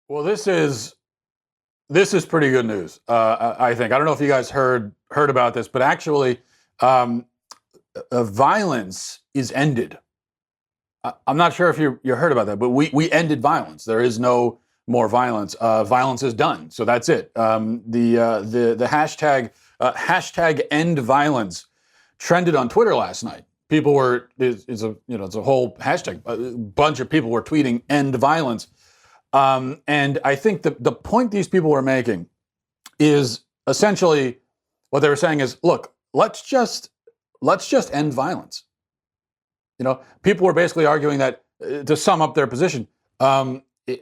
Well, this is pretty good news. I think. I don't know if you guys heard about this, but actually, um, violence is ended. I'm not sure if you heard about that, but we ended violence. There is no more violence. Violence is done. So that's it. The hashtag end violence trended on Twitter last night. People were it's a whole hashtag. A bunch of people were tweeting end violence. And I think the point these people were making is essentially what they were saying is, look, let's just end violence. People were basically arguing that to sum up their position,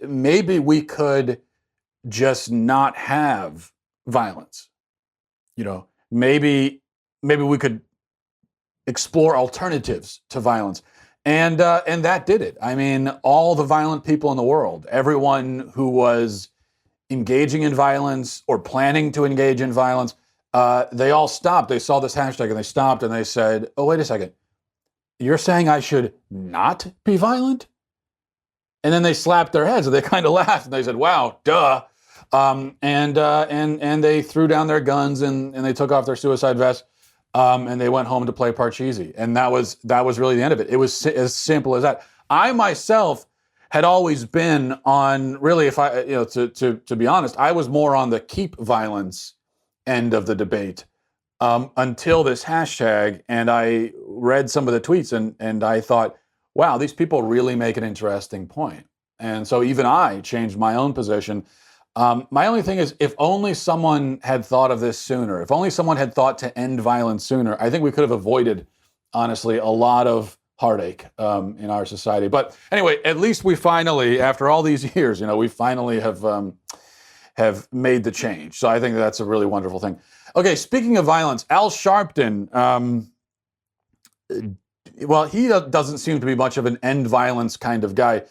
maybe we could just not have violence. Maybe we could explore alternatives to violence. And that did it. I mean, all the violent people in the world, everyone who was engaging in violence or planning to engage in violence, they all stopped. They saw this hashtag and they stopped and they said, "Oh, wait a second. You're saying I should not be violent?" And then they slapped their heads and they kind of laughed and they said, "Wow, duh." And they threw down their guns and they took off their suicide vests. And they went home to play Parcheesi, and that was really the end of it. It was as simple as that. I myself had always been on, really, if I to be honest, I was more on the keep violence end of the debate until this hashtag, and I read some of the tweets, and I thought, wow, these people really make an interesting point, and so even I changed my own position. My only thing is, if only someone had thought of this sooner, if only someone had thought to end violence sooner, I think we could have avoided, honestly, a lot of heartache in our society. But anyway, at least we finally, after all these years, we finally have made the change. So I think that's a really wonderful thing. Okay, speaking of violence, Al Sharpton, well, he doesn't seem to be much of an end violence kind of guy.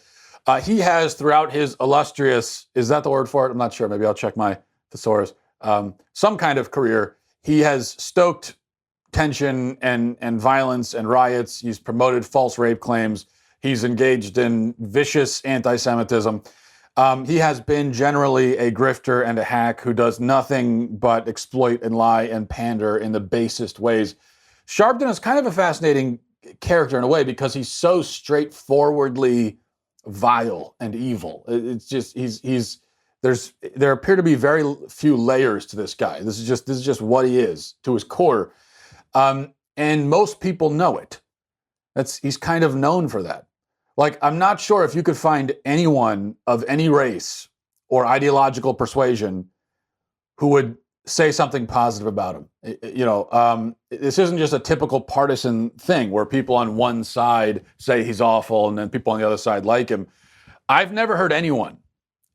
He has, throughout his illustrious, is that the word for it? I'm not sure. Maybe I'll check my thesaurus. Some kind of career. He has stoked tension and violence and riots. He's promoted false rape claims. He's engaged in vicious anti-Semitism. He has been generally a grifter and a hack who does nothing but exploit and lie and pander in the basest ways. Sharpton is kind of a fascinating character in a way because he's so straightforwardly vile and evil. It's just there appear to be very few layers to this guy. This is just what he is to his core, and most people know it. He's kind of known for that. Like, I'm not sure if you could find anyone of any race or ideological persuasion who would say something positive about him. This isn't just a typical partisan thing where people on one side say he's awful and then people on the other side like him. I've never heard anyone,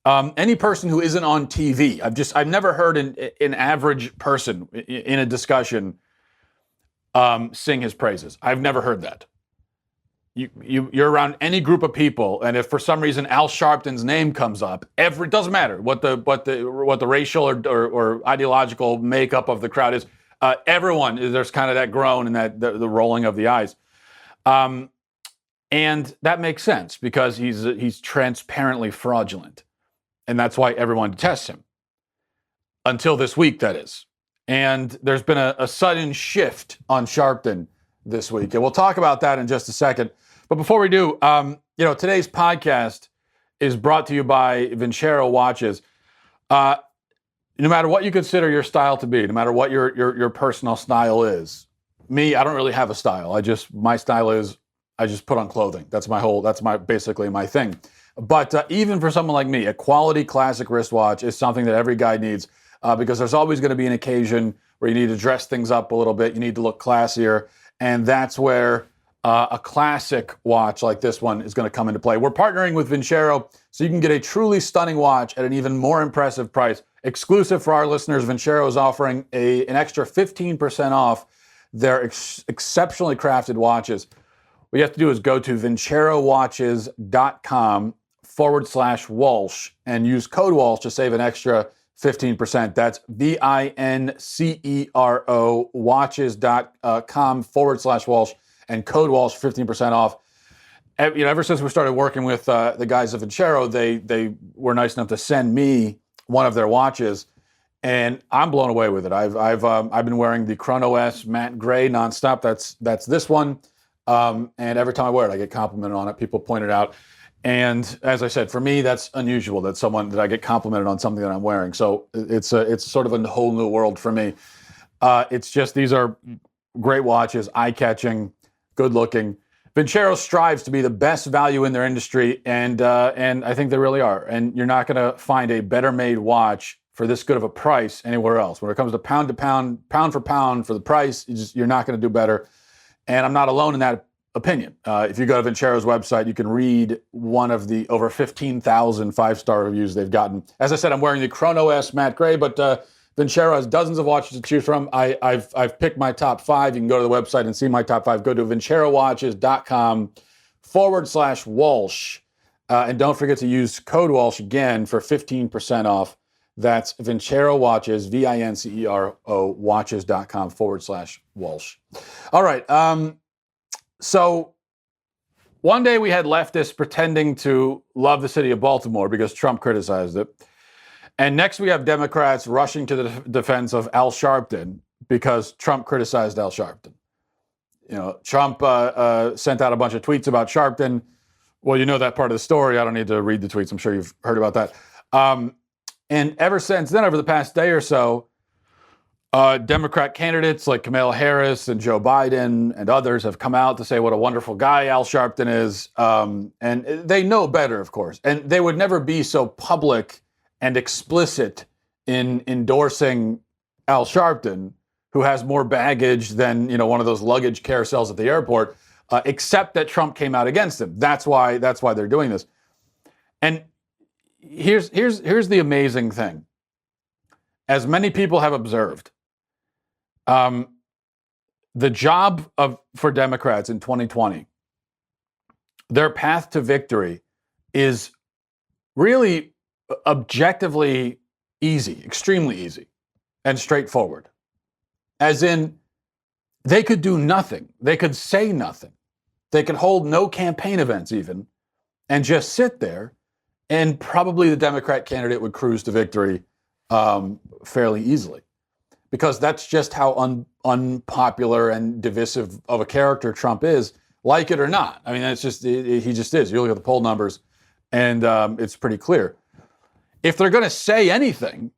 any person who isn't on TV. I've never heard an average person in a discussion sing his praises. I've never heard that. You're around any group of people, and if for some reason Al Sharpton's name comes up, it doesn't matter what the racial or ideological makeup of the crowd is. Everyone, there's kind of that groan and that the rolling of the eyes, and that makes sense because he's transparently fraudulent, and that's why everyone detests him. Until this week, that is, and there's been a sudden shift on Sharpton this week, and we'll talk about that in just a second. But before we do, today's podcast is brought to you by Vincero watches. No matter what you consider your style to be, no matter what your personal style is, me, I don't really have a style. My style is I just put on clothing. That's basically my thing. But even for someone like me, a quality classic wristwatch is something that every guy needs because there's always going to be an occasion where you need to dress things up a little bit. You need to look classier, and that's where a classic watch like this one is going to come into play. We're partnering with Vincero, so you can get a truly stunning watch at an even more impressive price. Exclusive for our listeners, Vincero is offering an extra 15% off their exceptionally crafted watches. What you have to do is go to vincerowatches.com/Walsh and use code Walsh to save an extra 15%. That's Vincero watches.com/Walsh and code Walsh 15% off. ever since we started working with the guys at Vincero, they were nice enough to send me one of their watches, and I'm blown away with it. I've been wearing the Chrono S matte gray nonstop. That's this one, and every time I wear it, I get complimented on it. People point it out, and as I said, for me, that's unusual that I get complimented on something that I'm wearing. So it's sort of a whole new world for me. It's just, these are great watches, eye-catching, good-looking. Vincero strives to be the best value in their industry, and I think they really are. And you're not going to find a better-made watch for this good of a price anywhere else. When it comes to pound for pound for the price, you're not going to do better. And I'm not alone in that opinion. If you go to Vincero's website, you can read one of the over 15,000 five-star reviews they've gotten. As I said, I'm wearing the Chrono S matte gray, but Vincero has dozens of watches to choose from. I've picked my top 5. You can go to the website and see my top 5. Go to vincerowatches.com/Walsh. And don't forget to use code Walsh again for 15% off. That's Vincero Watches, Vincero watches.com/Walsh. All right. So one day we had leftists pretending to love the city of Baltimore because Trump criticized it. And next we have Democrats rushing to the defense of Al Sharpton because Trump criticized Al Sharpton. Trump sent out a bunch of tweets about Sharpton. Well, you know that part of the story. I don't need to read the tweets. I'm sure you've heard about that. And ever since then, over the past day or so, Democrat candidates like Kamala Harris and Joe Biden and others have come out to say what a wonderful guy Al Sharpton is. And they know better, of course. And they would never be so public and explicit in endorsing Al Sharpton, who has more baggage than one of those luggage carousels at the airport, except that Trump came out against him. That's why they're doing this. And here's the amazing thing. As many people have observed, the job for Democrats in 2020, their path to victory is really objectively easy, extremely easy, and straightforward. As in, they could do nothing. They could say nothing. They could hold no campaign events even, and just sit there, and probably the Democrat candidate would cruise to victory fairly easily. Because that's just how unpopular and divisive of a character Trump is, like it or not. I mean, he just is. You look at the poll numbers, and it's pretty clear. If they're going to say anything,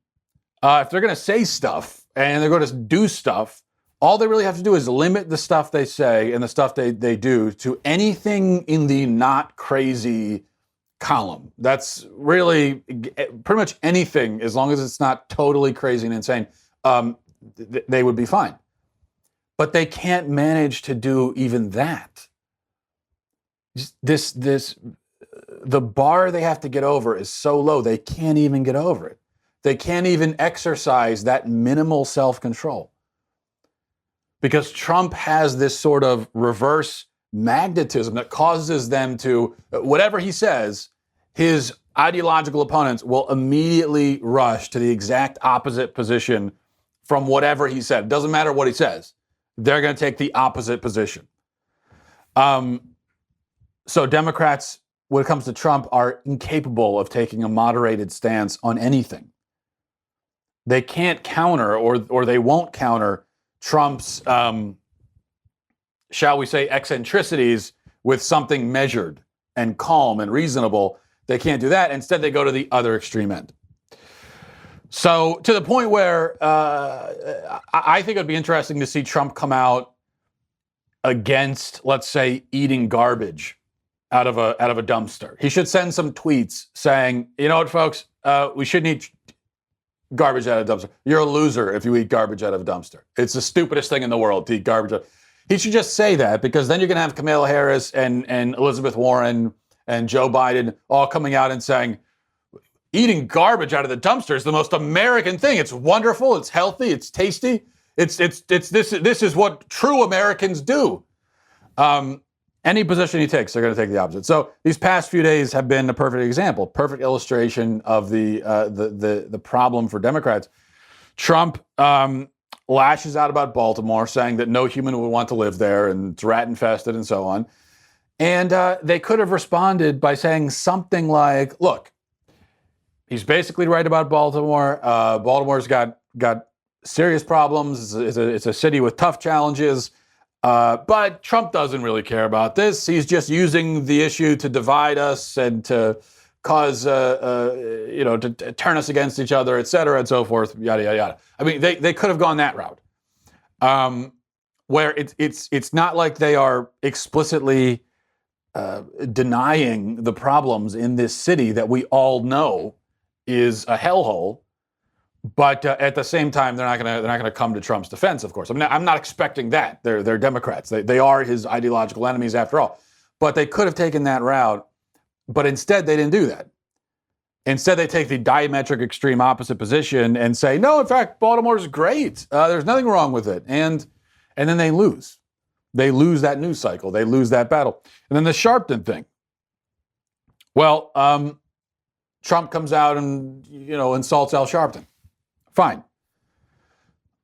if they're going to say stuff, and they're going to do stuff, all they really have to do is limit the stuff they say and the stuff they do to anything in the not crazy column. That's really pretty much anything, as long as it's not totally crazy and insane. They would be fine. But they can't manage to do even that. The bar they have to get over is so low, they can't even get over it. They can't even exercise that minimal self-control. Because Trump has this sort of reverse magnetism that causes them to, whatever he says, his ideological opponents will immediately rush to the exact opposite position from whatever he said. It doesn't matter what he says. They're going to take the opposite position. So Democrats, when it comes to Trump, are incapable of taking a moderated stance on anything. They can't counter, or they won't counter Trump's, shall we say, eccentricities with something measured and calm and reasonable. They can't do that. Instead, they go to the other extreme end. So to the point where I think it'd be interesting to see Trump come out against, let's say, eating garbage out of a dumpster. He should send some tweets saying, you know what, folks, we shouldn't eat garbage out of a dumpster. You're a loser if you eat garbage out of a dumpster. It's the stupidest thing in the world to eat garbage. He should just say that, because then you're going to have Kamala Harris and Elizabeth Warren and Joe Biden all coming out and saying, eating garbage out of the dumpster is the most American thing. It's wonderful. It's healthy. It's tasty. This is what true Americans do. Any position he takes, they're going to take the opposite. So these past few days have been a perfect example, perfect illustration of the problem for Democrats. Trump lashes out about Baltimore, saying that no human would want to live there and it's rat infested and so on. And they could have responded by saying something like, look, he's basically right about Baltimore. Baltimore's got serious problems. It's a city with tough challenges. But Trump doesn't really care about this. He's just using the issue to divide us and to cause, to turn us against each other, et cetera, and so forth, yada, yada, yada. I mean, they could have gone that route, where it's not like they are explicitly denying the problems in this city that we all know is a hellhole. But at the same time, they're not gonna come to Trump's defense. Of course, I'm not expecting that. They're Democrats. They are his ideological enemies after all. But they could have taken that route. But instead, they didn't do that. Instead, they take the diametric extreme opposite position and say, no, in fact, Baltimore's great. There's nothing wrong with it. And then they lose. They lose that news cycle. They lose that battle. And then the Sharpton thing. Well, Trump comes out and insults Al Sharpton. Fine.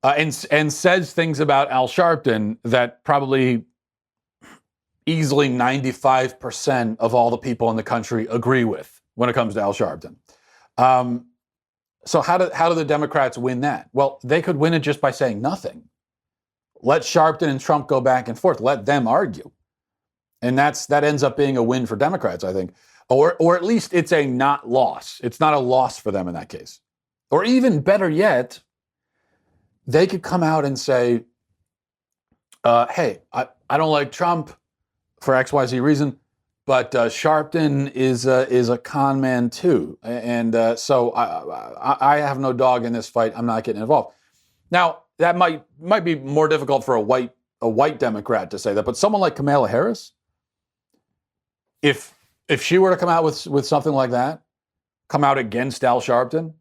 And says things about Al Sharpton that probably easily 95% of all the people in the country agree with when it comes to Al Sharpton. So how do the Democrats win that? Well, they could win it just by saying nothing. Let Sharpton and Trump go back and forth. Let them argue. And that ends up being a win for Democrats, I think. Or at least it's a not loss. It's not a loss for them in that case. Or even better yet, they could come out and say, hey, I don't like Trump for XYZ reason, but Sharpton is a con man too. And so I have no dog in this fight. I'm not getting involved. Now, that might be more difficult for a white Democrat to say that, but someone like Kamala Harris, if she were to come out with something like that, come out against Al Sharpton,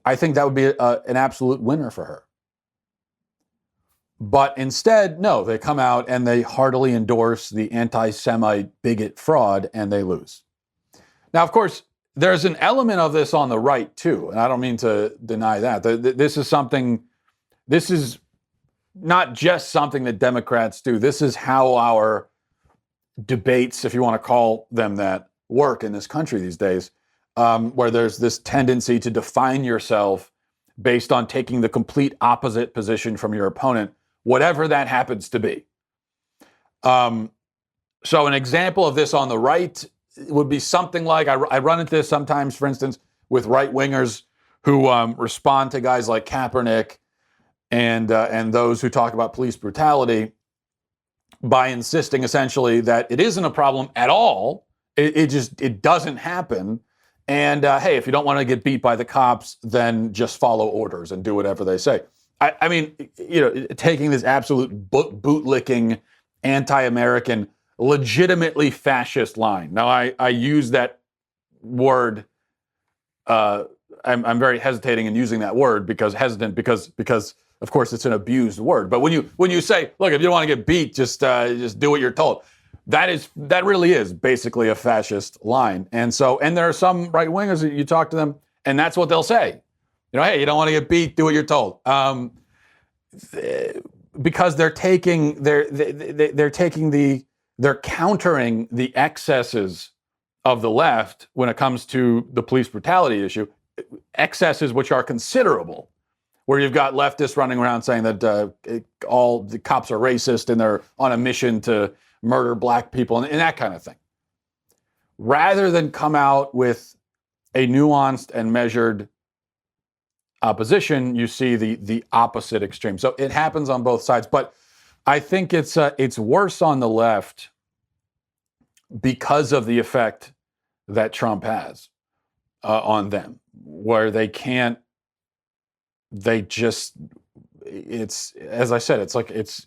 I think that would be an absolute winner for her. But instead, no, they come out and they heartily endorse the anti-Semite bigot fraud, and they lose. Now, of course, there's an element of this on the right too, and I don't mean to deny that. This is not just something that Democrats do. This is how our debates, if you want to call them that, work in this country these days, where there's this tendency to define yourself based on taking the complete opposite position from your opponent, whatever that happens to be. So an example of this on the right would be something like, I run into this sometimes, for instance, with right-wingers who respond to guys like Kaepernick and those who talk about police brutality by insisting essentially that it isn't a problem at all. It doesn't happen. And hey, if you don't want to get beat by the cops, then just follow orders and do whatever they say. I mean, taking this absolute bootlicking, anti-American, legitimately fascist line. Now, I use that word. I'm very hesitating in using that word because of course it's an abused word. But when you say, look, if you don't want to get beat, just do what you're told. That really is basically a fascist line. And there are some right wingers that you talk to them, and that's what they'll say. Hey, you don't want to get beat, do what you're told. Because they're countering the excesses of the left when it comes to the police brutality issue, excesses which are considerable, where you've got leftists running around saying that all the cops are racist and they're on a mission to murder black people and that kind of thing. Rather than come out with a nuanced and measured opposition, you see the opposite extreme. So it happens on both sides, but I think it's worse on the left because of the effect that Trump has on them, where it's as I said, it's like it's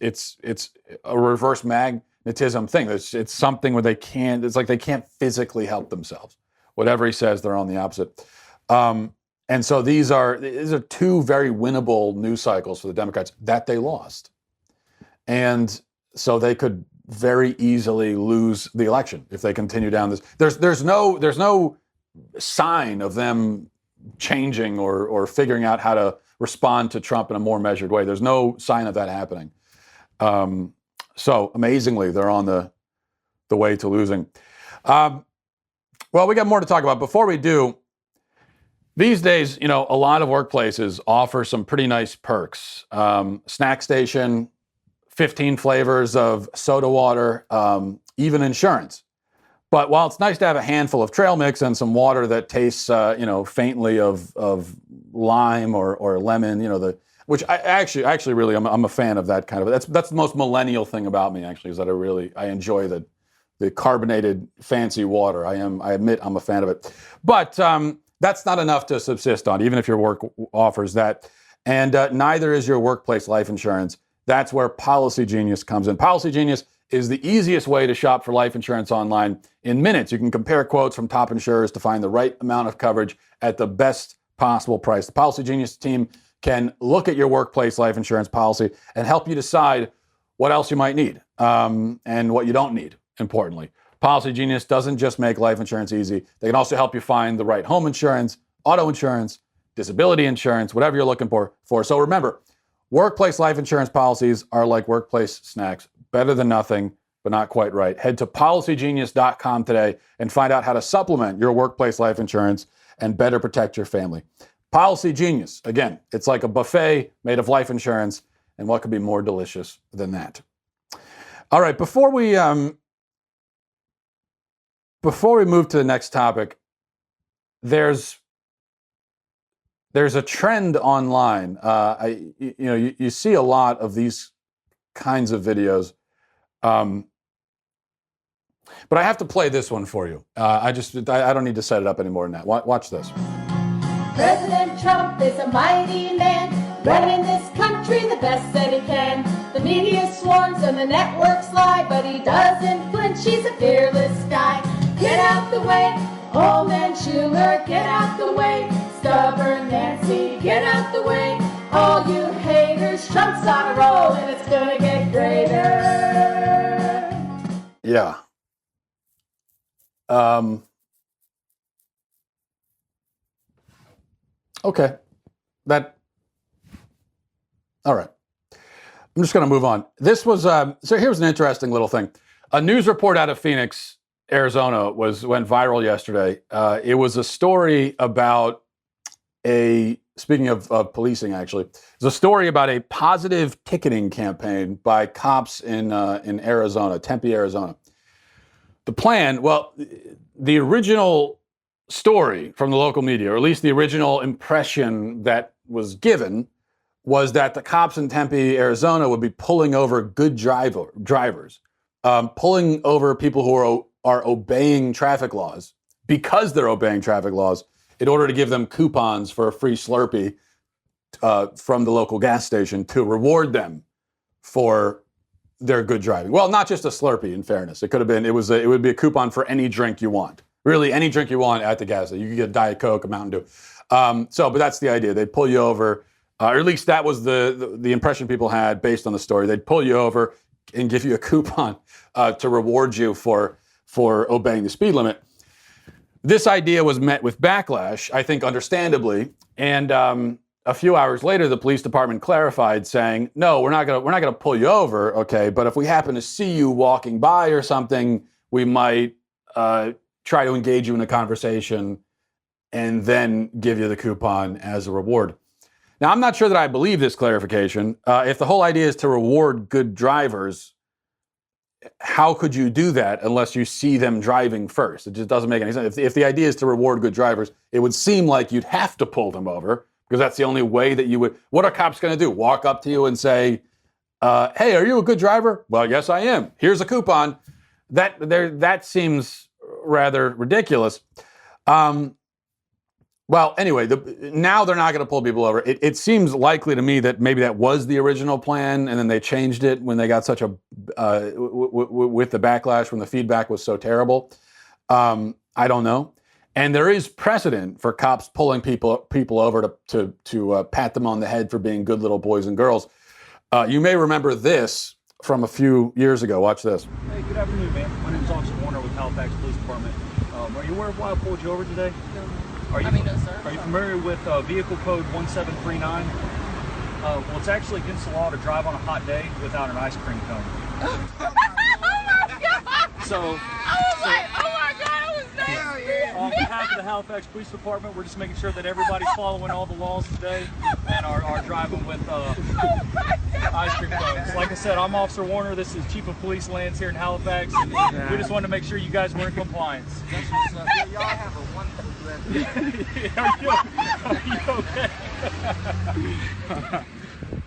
a reverse magnetism thing. It's something where they can't physically help themselves. Whatever he says, they're on the opposite. And so these are two very winnable news cycles for the Democrats that they lost. And so they could very easily lose the election if they continue down this. There's no sign of them changing or figuring out how to respond to Trump in a more measured way. There's no sign of that happening. So amazingly, they're on the the way to losing. Well, we got more to talk about. Before we do, these days, you know, a lot of workplaces offer some pretty nice perks. Snack station, 15 flavors of soda water, even insurance. But while it's nice to have a handful of trail mix and some water that tastes, you know, faintly of lime or lemon, you know, which I actually really, I'm a fan of that kind of. That's the most millennial thing about me, actually, is that I enjoy the carbonated fancy water. I admit I'm a fan of it. But that's not enough to subsist on, even if your work offers that. And neither is your workplace life insurance. That's where Policygenius comes in. Policygenius is the easiest way to shop for life insurance online in minutes. You can compare quotes from top insurers to find the right amount of coverage at the best possible price. The Policygenius team can look at your workplace life insurance policy and help you decide what else you might need and what you don't need, importantly. Policygenius doesn't just make life insurance easy. They can also help you find the right home insurance, auto insurance, disability insurance, whatever you're looking for. So remember, workplace life insurance policies are like workplace snacks. Better than nothing, but not quite right. Head to policygenius.com today and find out how to supplement your workplace life insurance and better protect your family. Policygenius, again, it's like a buffet made of life insurance, and what could be more delicious than that? All right, before we move to the next topic, there's a trend online. You see a lot of these kinds of videos. But I have to play this one for you. I don't need to set it up any more than that. Watch this. President Trump is a mighty man, running this country the best that he can. The media swarms and the networks lie, but he doesn't flinch, he's a fearless guy. Get out the way, Holman Schumer, get out the way. Stubborn Nancy, get out the way. All you haters, Trump's on a roll and it's gonna get greater. Yeah. Okay. All right. I'm just going to move on. This was, so here's an interesting little thing. A news report out of Phoenix, Arizona went viral yesterday. It was a story about speaking of policing, actually, it's a story about a positive ticketing campaign by cops in Arizona, Tempe, Arizona. The plan, well, the original story from the local media, or at least the original impression that was given, was that the cops in Tempe, Arizona would be pulling over good drivers, pulling over people who are obeying traffic laws because they're obeying traffic laws in order to give them coupons for a free Slurpee from the local gas station to reward them for their good driving. Well, not just a Slurpee, in fairness. It would be a coupon for any drink you want. Really, any drink you want at the gas station. You could get a Diet Coke, a Mountain Dew. But that's the idea. They'd pull you over, or at least that was the impression people had based on the story. They'd pull you over and give you a coupon to reward you for obeying the speed limit. This idea was met with backlash, I think understandably, and a few hours later, the police department clarified, saying, "No, we're not gonna pull you over, okay? But if we happen to see you walking by or something, we might try to engage you in a conversation and then give you the coupon as a reward." Now, I'm not sure that I believe this clarification. If the whole idea is to reward good drivers, how could you do that unless you see them driving first? It just doesn't make any sense. If the idea is to reward good drivers, it would seem like you'd have to pull them over, because that's the only way that you would. What are cops going to do? Walk up to you and say, "Hey, are you a good driver?" "Well, yes, I am. Here's a coupon." That seems rather ridiculous. Well, anyway, now they're not going to pull people over. It seems likely to me that maybe that was the original plan, and then they changed it when they got such with the backlash, when the feedback was so terrible. I don't know. And there is precedent for cops pulling people over to pat them on the head for being good little boys and girls. You may remember this from a few years ago. Watch this. Hey, good afternoon, man. My name is Officer Warner with Halifax Police Department. Are you aware of why I pulled you over today? No. No, sir. Are you familiar with vehicle code 1739? Well, it's actually against the law to drive on a hot day without an ice cream cone. Oh my God! So, I was like, oh my God, I was there. on behalf of the Halifax Police Department, we're just making sure that everybody's following all the laws today and are driving with ice cream cones. Like I said, I'm Officer Warner. This is Chief of Police Lance here in Halifax, and we just wanted to make sure you guys were in compliance. Y'all have a wonderful Are you okay?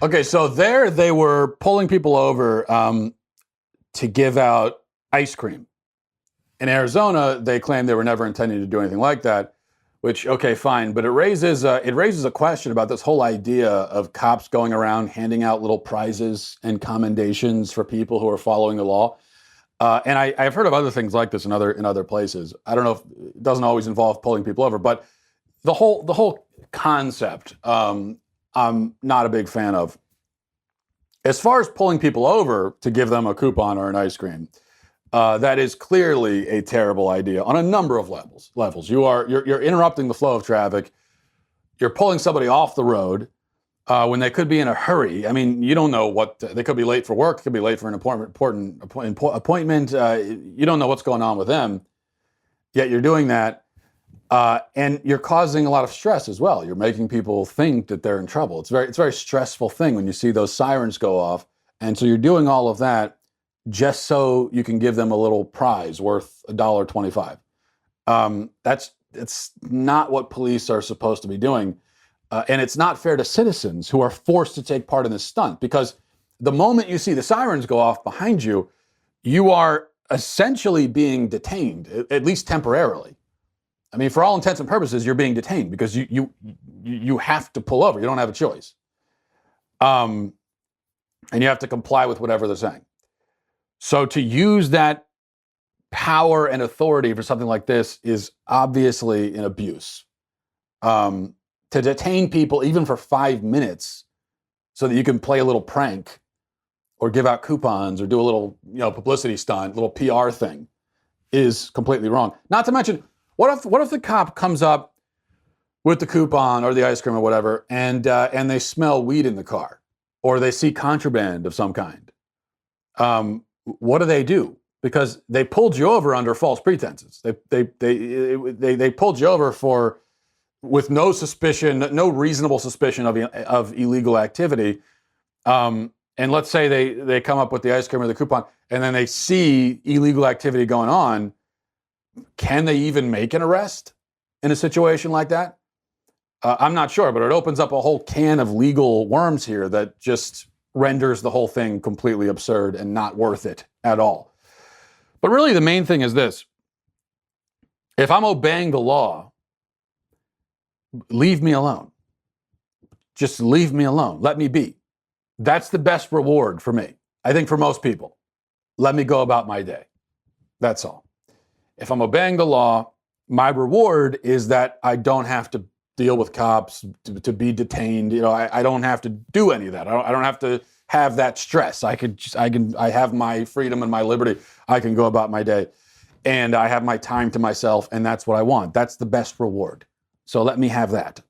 Okay, so there they were pulling people over to give out ice cream. In Arizona, they claim they were never intending to do anything like that, which, okay, fine. But it raises a question about this whole idea of cops going around handing out little prizes and commendations for people who are following the law. And I've heard of other things like this in other places. I don't know if it doesn't always involve pulling people over, but the whole concept, I'm not a big fan of. As far as pulling people over to give them a coupon or an ice cream, that is clearly a terrible idea on a number of levels. You're interrupting the flow of traffic. You're pulling somebody off the road when they could be in a hurry. I mean, you don't know they could be late for work. Could be late for an important appointment. You don't know what's going on with them. Yet you're doing that, and you're causing a lot of stress as well. You're making people think that they're in trouble. It's a very stressful thing when you see those sirens go off, and so you're doing all of that just so you can give them a little prize worth $1.25. It's not what police are supposed to be doing. And it's not fair to citizens who are forced to take part in this stunt, because the moment you see the sirens go off behind you, you are essentially being detained, at least temporarily. I mean, for all intents and purposes, you're being detained because you have to pull over. You don't have a choice. And you have to comply with whatever they're saying. So to use that power and authority for something like this is obviously an abuse. To detain people even for 5 minutes so that you can play a little prank or give out coupons or do a little, publicity stunt, little PR thing is completely wrong. Not to mention, what if the cop comes up with the coupon or the ice cream or whatever, and they smell weed in the car, or they see contraband of some kind? What do? Because they pulled you over under false pretenses. They pulled you over with no suspicion, no reasonable suspicion of illegal activity. And let's say they come up with the ice cream or the coupon, and then they see illegal activity going on. Can they even make an arrest in a situation like that? I'm not sure, but it opens up a whole can of legal worms here that just renders the whole thing completely absurd and not worth it at all. But really, the main thing is this. If I'm obeying the law, leave me alone. Just leave me alone. Let me be. That's the best reward for me. I think for most people. Let me go about my day. That's all. If I'm obeying the law, my reward is that I don't have to deal with cops, to be detained. I don't have to do any of that. I don't have to have that stress. I have my freedom and my liberty. I can go about my day, and I have my time to myself, and that's what I want. That's the best reward. So let me have that.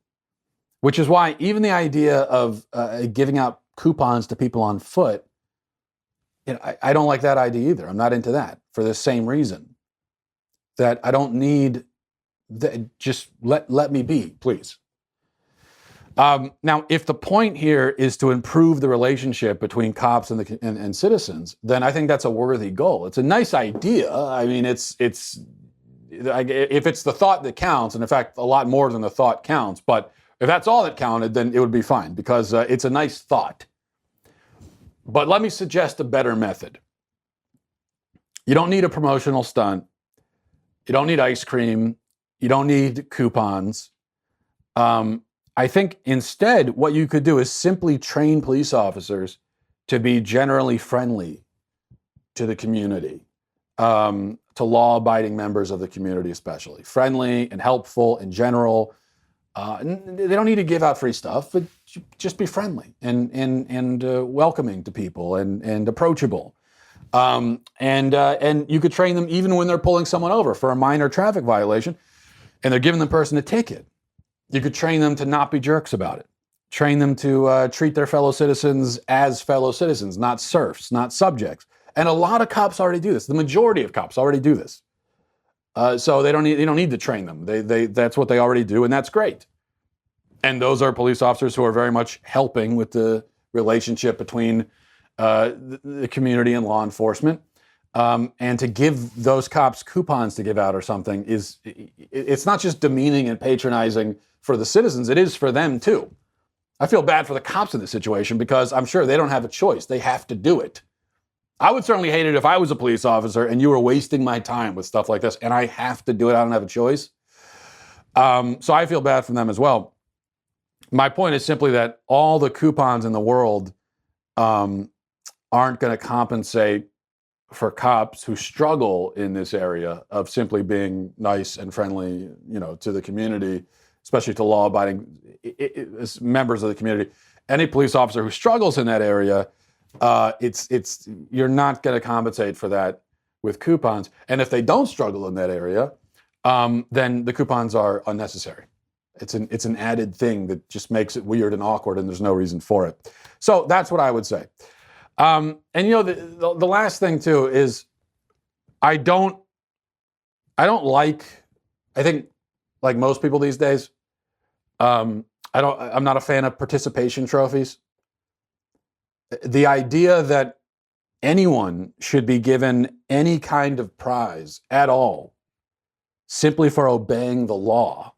Which is why even the idea of giving out coupons to people on foot, I don't like that idea either. I'm not into that for the same reason. That I don't need. Just let me be, please. Now, if the point here is to improve the relationship between cops and citizens, then I think that's a worthy goal. It's a nice idea. I mean, if it's the thought that counts, and in fact, a lot more than the thought counts, but if that's all that counted, then it would be fine, because it's a nice thought. But let me suggest a better method. You don't need a promotional stunt. You don't need ice cream. You don't need coupons. I think instead what you could do is simply train police officers to be generally friendly to the community, to law-abiding members of the community especially. Friendly and helpful in general. They don't need to give out free stuff, but just be friendly and welcoming to people and approachable. And you could train them even when they're pulling someone over for a minor traffic violation and they're giving the person a ticket. You could train them to not be jerks about it. Train them to treat their fellow citizens as fellow citizens, not serfs, not subjects. And a lot of cops already do this. The majority of cops already do this. So they don't need to train them. That's what they already do, and that's great. And those are police officers who are very much helping with the relationship between the community and law enforcement. And to give those cops coupons to give out or something it's not just demeaning and patronizing for the citizens, it is for them too. I feel bad for the cops in this situation because I'm sure they don't have a choice. They have to do it. I would certainly hate it if I was a police officer and you were wasting my time with stuff like this and I have to do it. I don't have a choice. So I feel bad for them as well. My point is simply that all the coupons in the world aren't going to compensate for cops who struggle in this area of simply being nice and friendly, to the community, especially to law-abiding members of the community. Any police officer who struggles in that area, you're not going to compensate for that with coupons. And if they don't struggle in that area, then the coupons are unnecessary. It's an added thing that just makes it weird and awkward, and there's no reason for it. So that's what I would say. And the last thing too is I think like most people these days, I'm not a fan of participation trophies. The idea that anyone should be given any kind of prize at all simply for obeying the law.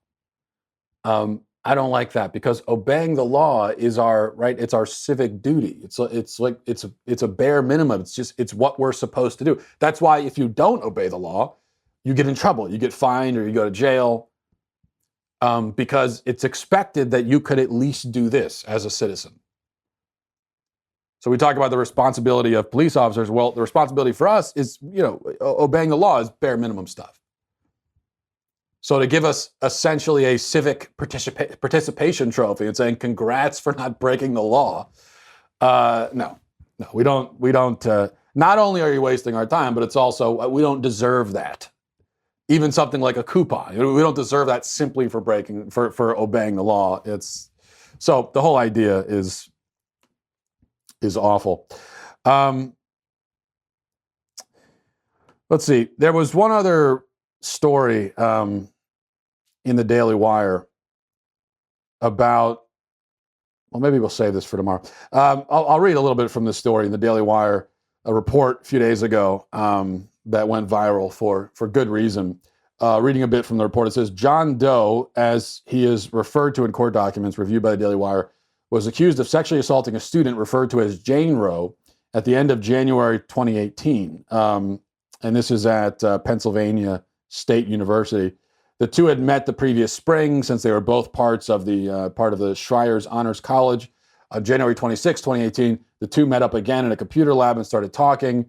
I don't like that because obeying the law is it's our civic duty. It's a bare minimum. It's what we're supposed to do. That's why if you don't obey the law, you get in trouble. You get fined or you go to jail because it's expected that you could at least do this as a citizen. So we talk about the responsibility of police officers. Well, the responsibility for us is, obeying the law is bare minimum stuff. So to give us essentially a civic participation trophy and saying congrats for not breaking the law, no, we don't. Not only are you wasting our time, but it's also we don't deserve that. Even something like a coupon, we don't deserve that simply for obeying the law. So the whole idea is awful. Let's see. There was one other story in the Daily Wire about, well, maybe we'll save this for tomorrow. I'll read a little bit from this story in the Daily Wire, a report a few days ago that went viral for good reason. Reading a bit from the report, it says, John Doe, as he is referred to in court documents reviewed by the Daily Wire, was accused of sexually assaulting a student referred to as Jane Roe at the end of January 2018. And this is at Pennsylvania State University. The two had met the previous spring since they were both part of the Schreier's Honors College. On January 26, 2018, the two met up again in a computer lab and started talking.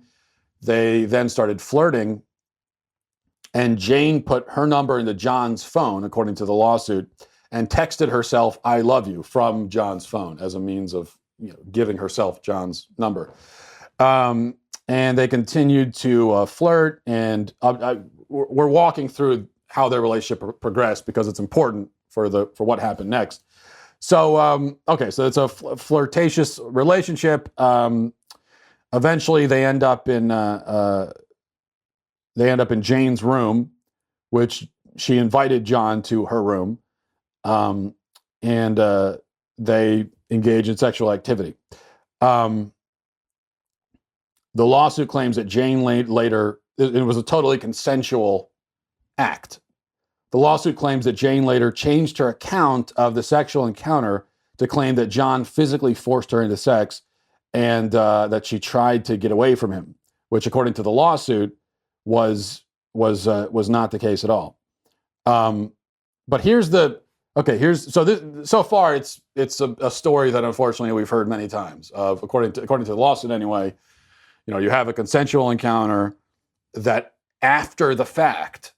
They then started flirting, and Jane put her number into John's phone, according to the lawsuit, and texted herself, "I love you," from John's phone as a means of giving herself John's number. And they continued to flirt, and we're walking through how their relationship progressed because it's important for what happened next. So, so it's a flirtatious relationship. Eventually, they end up in Jane's room, which she invited John to her room, and they engage in sexual activity. The lawsuit claims that Jane later, it was a totally consensual act. The lawsuit claims that Jane later changed her account of the sexual encounter to claim that John physically forced her into sex and that she tried to get away from him, which, according to the lawsuit, was not the case at all. But so far it's a story that unfortunately we've heard many times. According to the lawsuit anyway, you have a consensual encounter that after the fact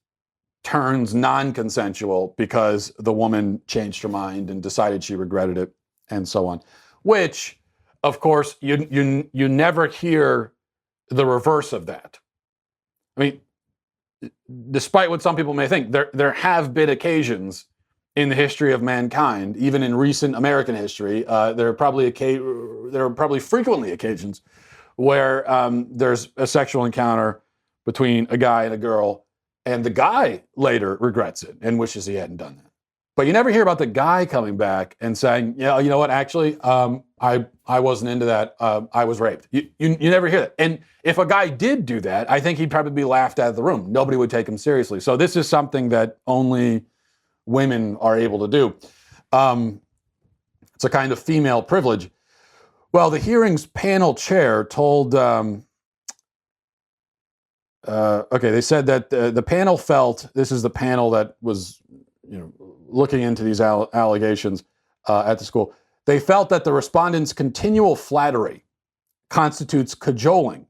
turns non-consensual because the woman changed her mind and decided she regretted it, and so on. Which, of course, you never hear the reverse of that. I mean, despite what some people may think, there have been occasions in the history of mankind, even in recent American history, there are probably frequently occasions where there's a sexual encounter between a guy and a girl, and the guy later regrets it and wishes he hadn't done that. But you never hear about the guy coming back and saying, yeah, you know what, actually, I wasn't into that. I was raped. You never hear that. And if a guy did do that, I think he'd probably be laughed out of the room. Nobody would take him seriously. So this is something that only women are able to do. It's a kind of female privilege. Well, the hearings panel chair told, they said that the panel felt, this is the panel that was, looking into these allegations at the school. They felt that the respondents' continual flattery constitutes cajoling,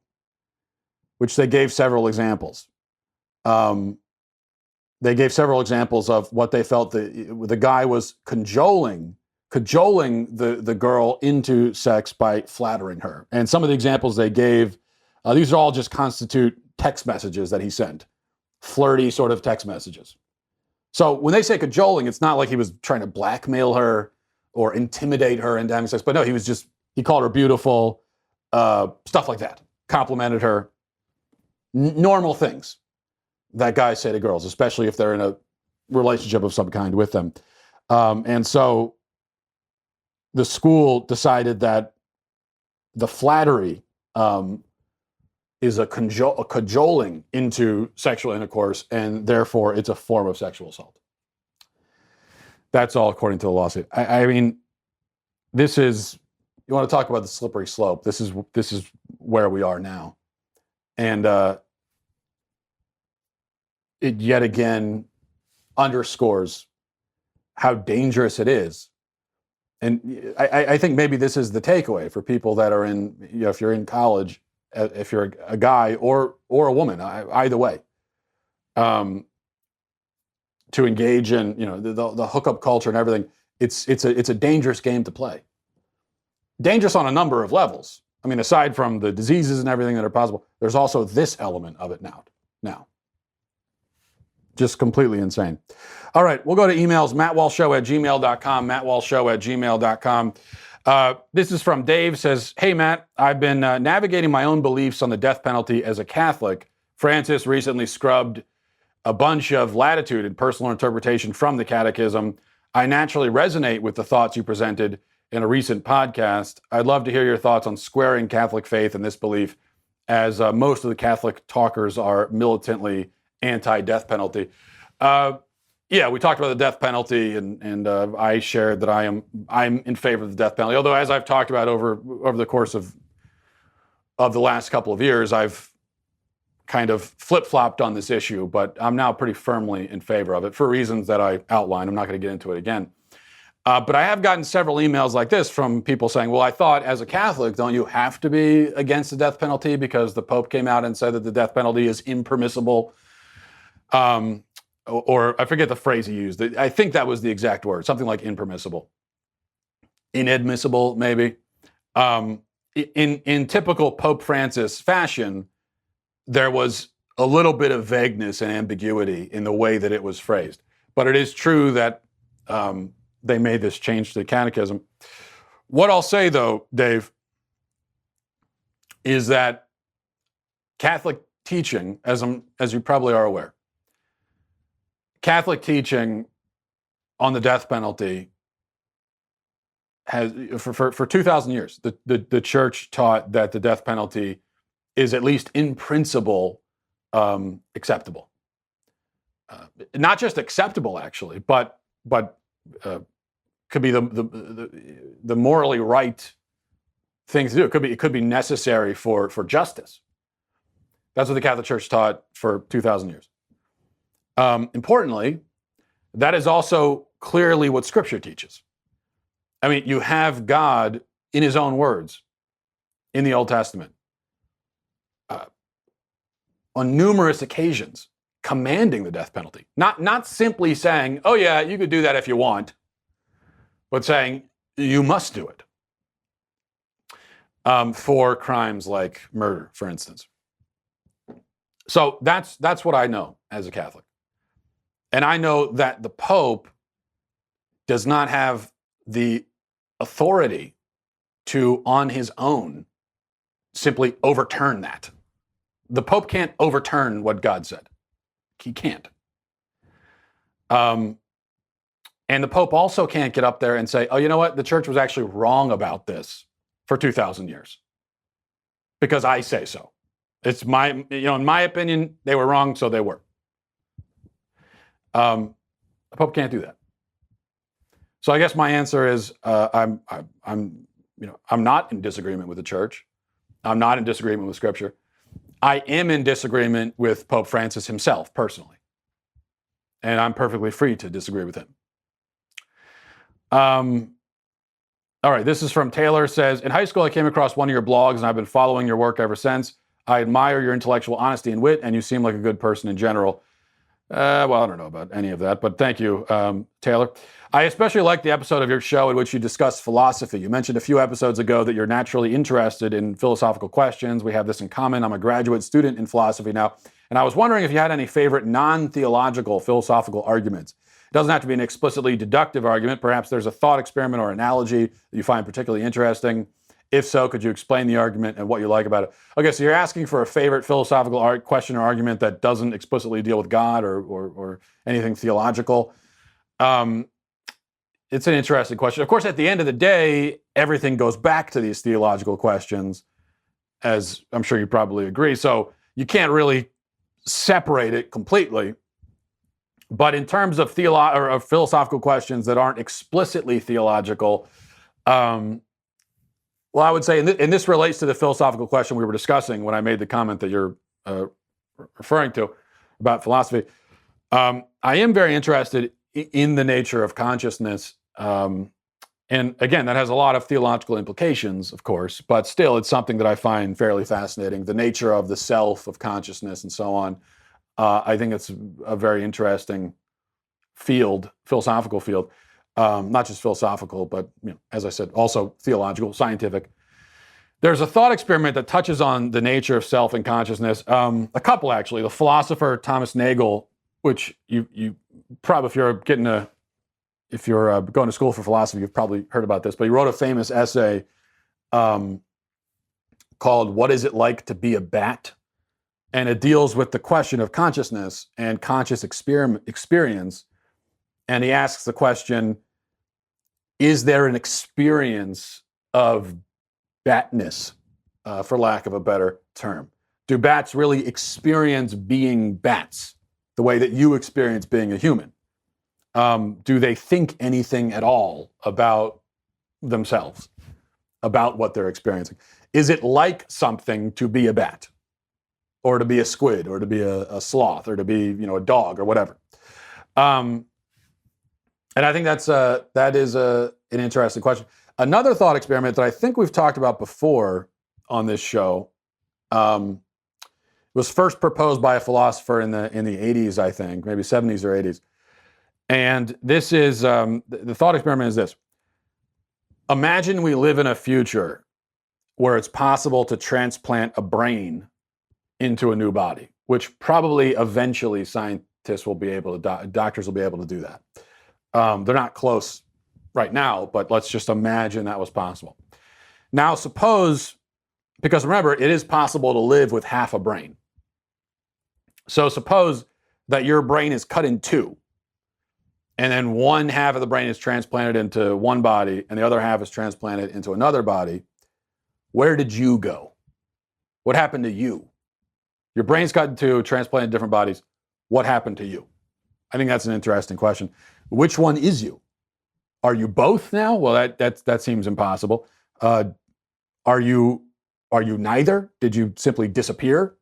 which they gave several examples. They gave several examples of what they felt the guy was cajoling the girl into sex by flattering her. And some of the examples they gave, these are all just constitute text messages that he sent, flirty sort of text messages. So when they say cajoling, it's not like he was trying to blackmail her or intimidate her into having sex, but no, he called her beautiful, stuff like that, complimented her. Normal things that guys say to girls, especially if they're in a relationship of some kind with them. And so the school decided that the flattery is a cajoling into sexual intercourse, and therefore it's a form of sexual assault. That's all according to the lawsuit. I mean, this is, you want to talk about the slippery slope. This is where we are now. And it yet again underscores how dangerous it is. And I think maybe this is the takeaway for people that are in, if you're in college, if you're a guy or a woman, either way, to engage in, the hookup culture and everything, it's a dangerous game to play. Dangerous on a number of levels. I mean, aside from the diseases and everything that are possible, there's also this element of it now. Just completely insane. All right, we'll go to emails, mattwalshshow@gmail.com, mattwalshshow@gmail.com. This is from Dave, says, hey, Matt, I've been navigating my own beliefs on the death penalty as a Catholic. Francis recently scrubbed a bunch of latitude and personal interpretation from the Catechism. I naturally resonate with the thoughts you presented in a recent podcast. I'd love to hear your thoughts on squaring Catholic faith and this belief, as most of the Catholic talkers are militantly anti-death penalty. Yeah, we talked about the death penalty, and I shared that I'm in favor of the death penalty. Although, as I've talked about over the course of the last couple of years, I've kind of flip-flopped on this issue, but I'm now pretty firmly in favor of it for reasons that I outlined. I'm not going to get into it again. But I have gotten several emails like this from people saying, well, I thought as a Catholic, don't you have to be against the death penalty because the Pope came out and said that the death penalty is impermissible? Or I forget the phrase he used. I think that was the exact word, something like impermissible. Inadmissible, maybe. In typical Pope Francis fashion, there was a little bit of vagueness and ambiguity in the way that it was phrased. But it is true that they made this change to the Catechism. What I'll say, though, Dave, is that Catholic teaching, as you probably are aware, Catholic teaching on the death penalty has, for 2,000 years, the church taught that the death penalty is at least in principle acceptable. Not just acceptable, actually, but could be the morally right thing to do. It could be necessary for justice. That's what the Catholic Church taught for 2,000 years. Importantly, that is also clearly what Scripture teaches. I mean, you have God in his own words in the Old Testament on numerous occasions commanding the death penalty. Not simply saying, oh yeah, you could do that if you want, but saying you must do it for crimes like murder, for instance. So that's what I know as a Catholic. And I know that the Pope does not have the authority to, on his own, simply overturn that. The Pope can't overturn what God said. He can't. And the Pope also can't get up there and say, oh, you know what? The church was actually wrong about this for 2,000 years because I say so. It's my, in my opinion, they were wrong, so they were. The Pope can't do that. So I guess my answer is I'm not in disagreement with the church. I'm not in disagreement with Scripture. I am in disagreement with Pope Francis himself personally, and I'm perfectly free to disagree with him. All right, this is from Taylor. Says, in high school, I came across one of your blogs, and I've been following your work ever since. I admire your intellectual honesty and wit, and you seem like a good person in general. Well, I don't know about any of that, but thank you, Taylor. I especially like the episode of your show in which you discussed philosophy. You mentioned a few episodes ago that you're naturally interested in philosophical questions. We have this in common. I'm a graduate student in philosophy now, and I was wondering if you had any favorite non-theological philosophical arguments. It doesn't have to be an explicitly deductive argument. Perhaps there's a thought experiment or analogy that you find particularly interesting. If so, could you explain the argument and what you like about it? Okay, so you're asking for a favorite philosophical question or argument that doesn't explicitly deal with God or anything theological. It's an interesting question. Of course, at the end of the day, everything goes back to these theological questions, as I'm sure you probably agree. So you can't really separate it completely. But in terms of philosophical questions that aren't explicitly theological, well, I would say, and this relates to the philosophical question we were discussing when I made the comment that you're referring to about philosophy. I am very interested in the nature of consciousness. And again, that has a lot of theological implications, of course, but still it's something that I find fairly fascinating. The nature of the self, of consciousness, and so on. I think it's a very interesting field, philosophical field. Not just philosophical, but as I said, also theological, scientific. There's a thought experiment that touches on the nature of self and consciousness. A couple, actually. The philosopher Thomas Nagel, which you probably, if you're going to school for philosophy, you've probably heard about this. But he wrote a famous essay called "What Is It Like to Be a Bat?" And it deals with the question of consciousness and conscious experience. And he asks the question, is there an experience of batness, for lack of a better term? Do bats really experience being bats the way that you experience being a human? Do they think anything at all about themselves, about what they're experiencing? Is it like something to be a bat, or to be a squid, or to be a sloth, or to be a dog, or whatever? And I think that is an interesting question. Another thought experiment that I think we've talked about before on this show was first proposed by a philosopher in the 80s, I think, maybe 70s or 80s. And this is, the thought experiment is this. Imagine we live in a future where it's possible to transplant a brain into a new body, which probably eventually scientists will be able to, doctors will be able to do that. They're not close right now, but let's just imagine that was possible. Now suppose, because remember, it is possible to live with half a brain. So suppose that your brain is cut in two, and then one half of the brain is transplanted into one body, and the other half is transplanted into another body. Where did you go? What happened to you? Your brain's cut in two, transplanted in different bodies. What happened to you? I think that's an interesting question. Which one is you? Are you both now? Well, that seems impossible. Are you neither? Did you simply disappear?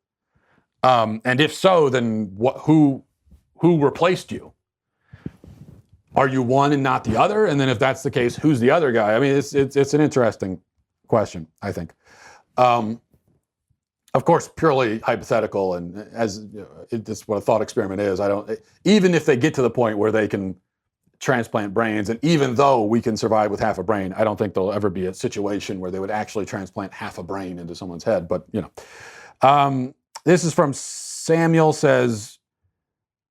And if so, then who replaced you? Are you one and not the other? And then if that's the case, who's the other guy? I mean, it's an interesting question, I think. Of course, purely hypothetical, and as it's what a thought experiment is. Even if they get to the point where they can transplant brains, and even though we can survive with half a brain, I don't think there'll ever be a situation where they would actually transplant half a brain into someone's head. But this is from Samuel. Says,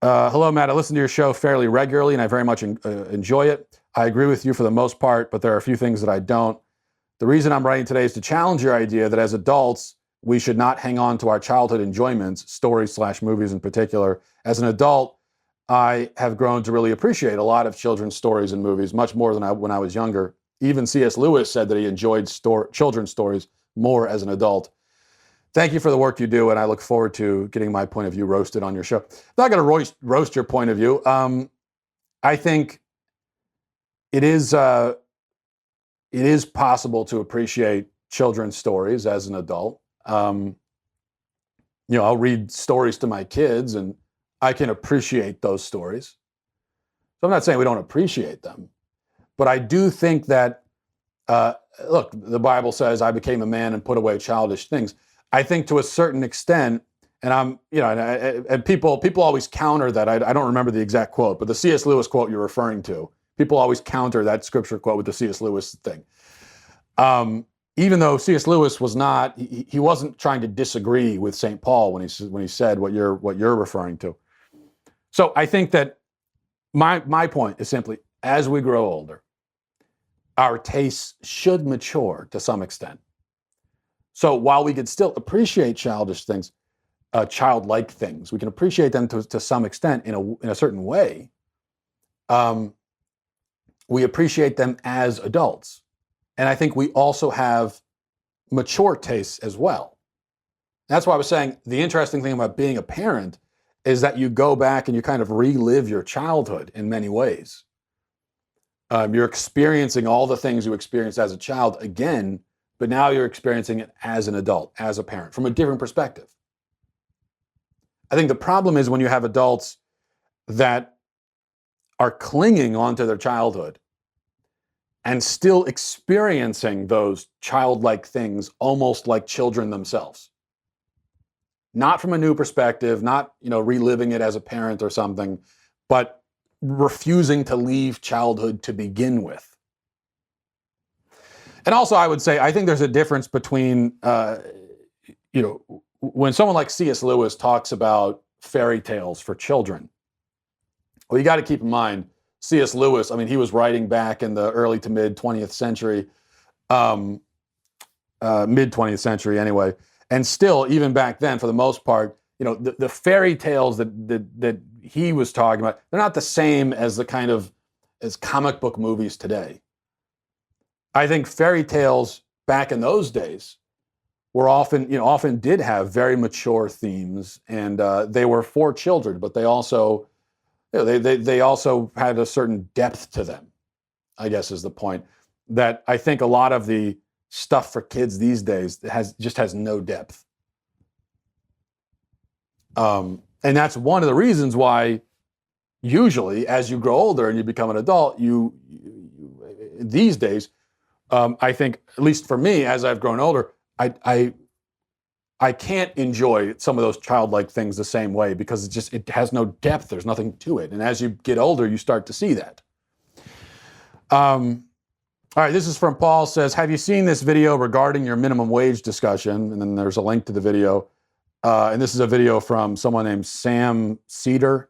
hello, Matt. I listen to your show fairly regularly, and I very much enjoy it. I agree with you for the most part, but there are a few things that I don't. The reason I'm writing today is to challenge your idea that as adults, we should not hang on to our childhood enjoyments, stories/movies in particular. As an adult, I have grown to really appreciate a lot of children's stories and movies, much more than when I was younger. Even C.S. Lewis said that he enjoyed children's stories more as an adult. Thank you for the work you do, and I look forward to getting my point of view roasted on your show. I'm not going to roast your point of view. I think it is possible to appreciate children's stories as an adult. I'll read stories to my kids, and I can appreciate those stories. So I'm not saying we don't appreciate them, but I do think that, look, the Bible says, "I became a man and put away childish things." I think to a certain extent, and and people always counter that. I don't remember the exact quote, but the C.S. Lewis quote you're referring to, people always counter that scripture quote with the C.S. Lewis thing. Even though C.S. Lewis was not, he wasn't trying to disagree with St. Paul when he said what you're referring to. So I think that my point is simply, as we grow older, our tastes should mature to some extent. So while we could still appreciate childish things, childlike things, we can appreciate them to some extent in a certain way. We appreciate them as adults. And I think we also have mature tastes as well. That's why I was saying the interesting thing about being a parent is that you go back and you kind of relive your childhood in many ways. You're experiencing all the things you experienced as a child again, but now you're experiencing it as an adult, as a parent, from a different perspective. I think the problem is when you have adults that are clinging onto their childhood and still experiencing those childlike things almost like children themselves. Not from a new perspective, not reliving it as a parent or something, but refusing to leave childhood to begin with. And also, I would say, I think there's a difference between, when someone like C.S. Lewis talks about fairy tales for children. Well, you got to keep in mind, C.S. Lewis, he was writing back in the early to mid 20th century, mid 20th century anyway. And still, even back then, for the most part, the fairy tales that he was talking about, they're not the same as as comic book movies today. I think fairy tales back in those days were often did have very mature themes, and they were for children, but they also, they also had a certain depth to them, I guess is the point. That I think a lot of the stuff for kids these days has no depth. And that's one of the reasons why usually as you grow older and you become an adult, you these days, I think, at least for me, as I've grown older, I can't enjoy some of those childlike things the same way because it has no depth. There's nothing to it. And as you get older, you start to see that. All right, this is from Paul. Says, have you seen this video regarding your minimum wage discussion? And then there's a link to the video. And this is a video from someone named Sam Cedar,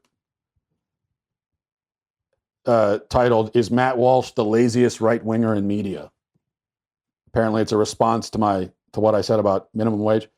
titled, "Is Matt Walsh the laziest right-winger in media?" Apparently it's a response to what I said about minimum wage.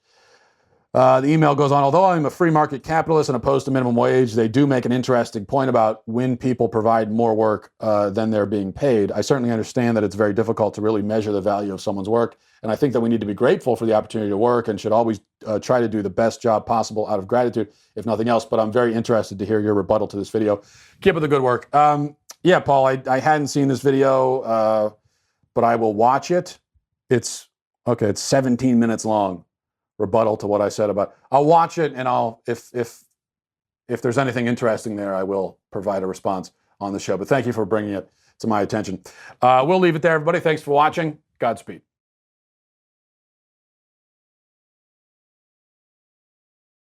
The email goes on, although I'm a free market capitalist and opposed to minimum wage, they do make an interesting point about when people provide more work than they're being paid. I certainly understand that it's very difficult to really measure the value of someone's work. And I think that we need to be grateful for the opportunity to work and should always try to do the best job possible out of gratitude, if nothing else. But I'm very interested to hear your rebuttal to this video. Keep up the good work. Yeah, Paul, I hadn't seen this video, but I will watch it. It's 17 minutes long. Rebuttal to what I said about. I'll watch it, and if there's anything interesting there, I will provide a response on the show. But thank you for bringing it to my attention. We'll leave it there, everybody. Thanks for watching. Godspeed.